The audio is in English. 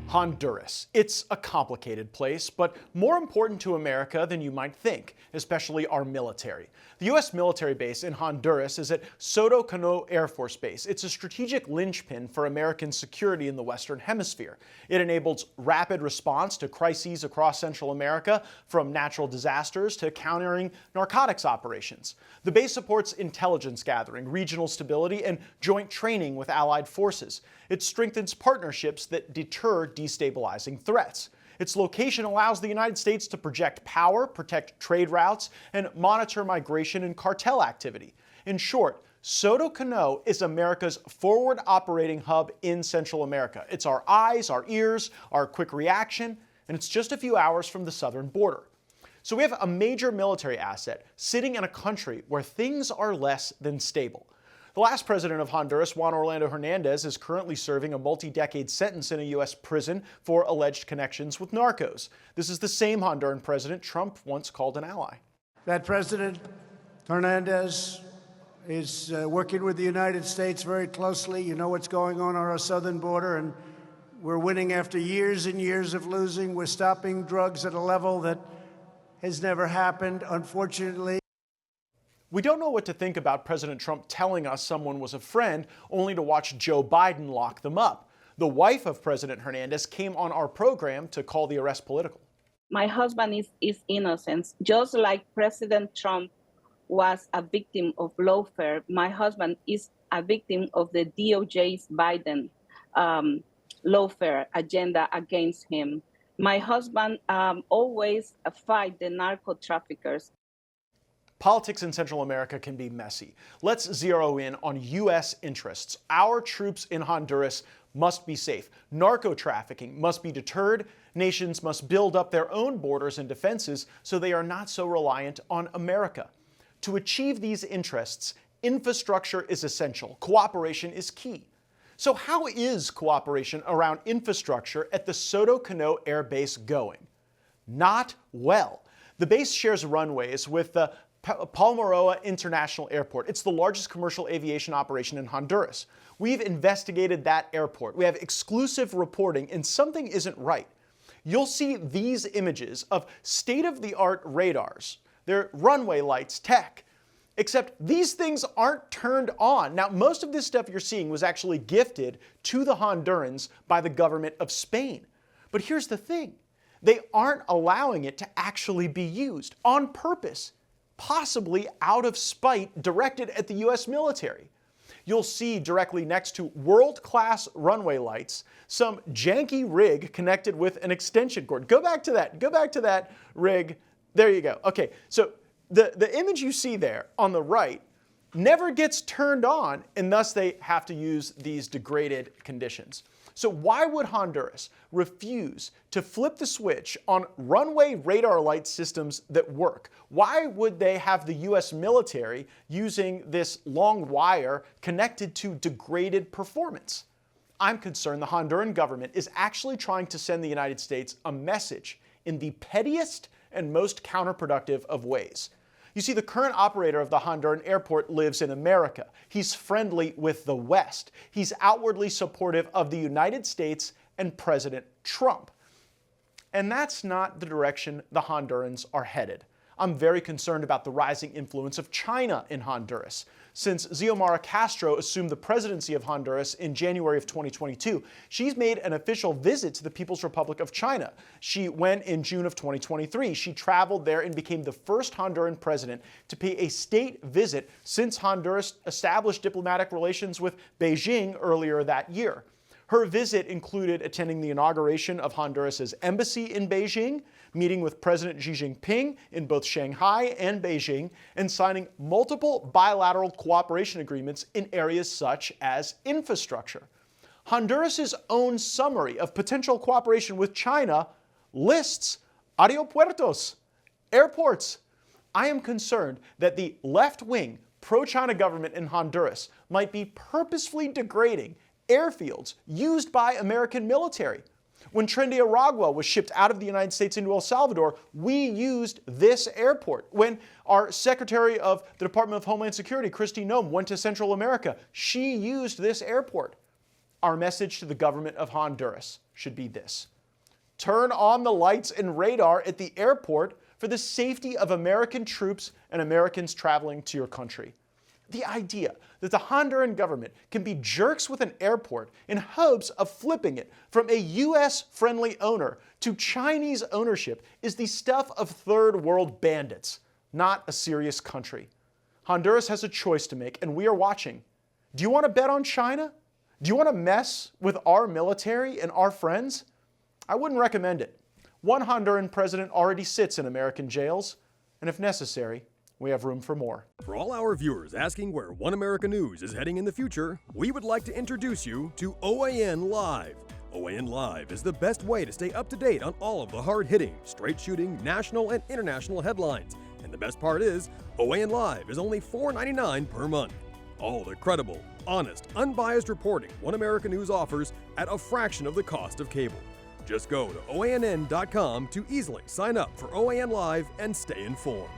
Honduras. It's a complicated place, but more important to America than you might think, especially our military. The U.S. military base in Honduras is at Soto Cano Air Force Base. It's a strategic linchpin for American security in the Western Hemisphere. It enables rapid response to crises across Central America, from natural disasters to countering narcotics operations. The base supports intelligence gathering, regional stability, and joint training with allied forces. It strengthens partnerships that deter destabilizing threats. Its location allows the United States to project power, protect trade routes, and monitor migration and cartel activity. In short, Soto Cano is America's forward operating hub in Central America. It's our eyes, our ears, our quick reaction, and it's just a few hours from the southern border. So we have a major military asset sitting in a country where things are less than stable. The last president of Honduras, Juan Orlando Hernandez, is currently serving a multi-decade sentence in a U.S. prison for alleged connections with narcos. This is the same Honduran president Trump once called an ally. That President Hernandez is working with the United States very closely. You know what's going on our southern border, and we're winning after years and years of losing. We're stopping drugs at a level that has never happened, unfortunately. We don't know what to think about President Trump telling us someone was a friend only to watch Joe Biden lock them up. The wife of President Hernandez came on our program to call the arrest political. My husband is innocent. Just like President Trump was a victim of lawfare, my husband is a victim of the DOJ's Biden lawfare agenda against him. My husband always fight the narco traffickers. Politics in Central America can be messy. Let's zero in on U.S. interests. Our troops in Honduras must be safe. Narco trafficking must be deterred. Nations must build up their own borders and defenses so they are not so reliant on America. To achieve these interests, infrastructure is essential. Cooperation is key. So how is cooperation around infrastructure at the Soto Cano Air Base going? Not well. The base shares runways with the Palmaroa International Airport. It's the largest commercial aviation operation in Honduras. We've investigated that airport. We have exclusive reporting, and something isn't right. You'll see these images of state-of-the-art radars. They're runway lights tech. Except these things aren't turned on. Now, most of this stuff you're seeing was actually gifted to the Hondurans by the government of Spain. But here's the thing. They aren't allowing it to actually be used on purpose, possibly out of spite directed at the U.S. military. You'll see directly next to world-class runway lights, some janky rig connected with an extension cord. Go back to that rig. There you go. Okay, so the image you see there on the right never gets turned on, and thus they have to use these degraded conditions. So why would Honduras refuse to flip the switch on runway radar light systems that work? Why would they have the U.S. military using this long wire connected to degraded performance? I'm concerned the Honduran government is actually trying to send the United States a message in the pettiest and most counterproductive of ways. You see, the current operator of the Honduran airport lives in America. He's friendly with the West. He's outwardly supportive of the United States and President Trump. And that's not the direction the Hondurans are headed. I'm very concerned about the rising influence of China in Honduras. Since Xiomara Castro assumed the presidency of Honduras in January of 2022, she's made an official visit to the People's Republic of China. She went in June of 2023. She traveled there and became the first Honduran president to pay a state visit since Honduras established diplomatic relations with Beijing earlier that year. Her visit included attending the inauguration of Honduras' embassy in Beijing, meeting with President Xi Jinping in both Shanghai and Beijing, and signing multiple bilateral cooperation agreements in areas such as infrastructure. Honduras' own summary of potential cooperation with China lists aeropuertos, airports. I am concerned that the left-wing pro-China government in Honduras might be purposefully degrading airfields used by American military. When Tren de Aragua was shipped out of the United States into El Salvador, we used this airport. When our Secretary of the Department of Homeland Security, Kristi Noem, went to Central America, she used this airport. Our message to the government of Honduras should be this: turn on the lights and radar at the airport for the safety of American troops and Americans traveling to your country. The idea that the Honduran government can be jerks with an airport in hopes of flipping it from a US-friendly owner to Chinese ownership is the stuff of third world bandits, not a serious country. Honduras has a choice to make, and we are watching. Do you want to bet on China? Do you want to mess with our military and our friends? I wouldn't recommend it. One Honduran president already sits in American jails, and if necessary, we have room for more. For all our viewers asking where One America News is heading in the future, we would like to introduce you to OAN Live. OAN Live is the best way to stay up to date on all of the hard-hitting, straight-shooting, national and international headlines. And the best part is, OAN Live is only $4.99 per month. All the credible, honest, unbiased reporting One America News offers at a fraction of the cost of cable. Just go to OANN.com to easily sign up for OAN Live and stay informed.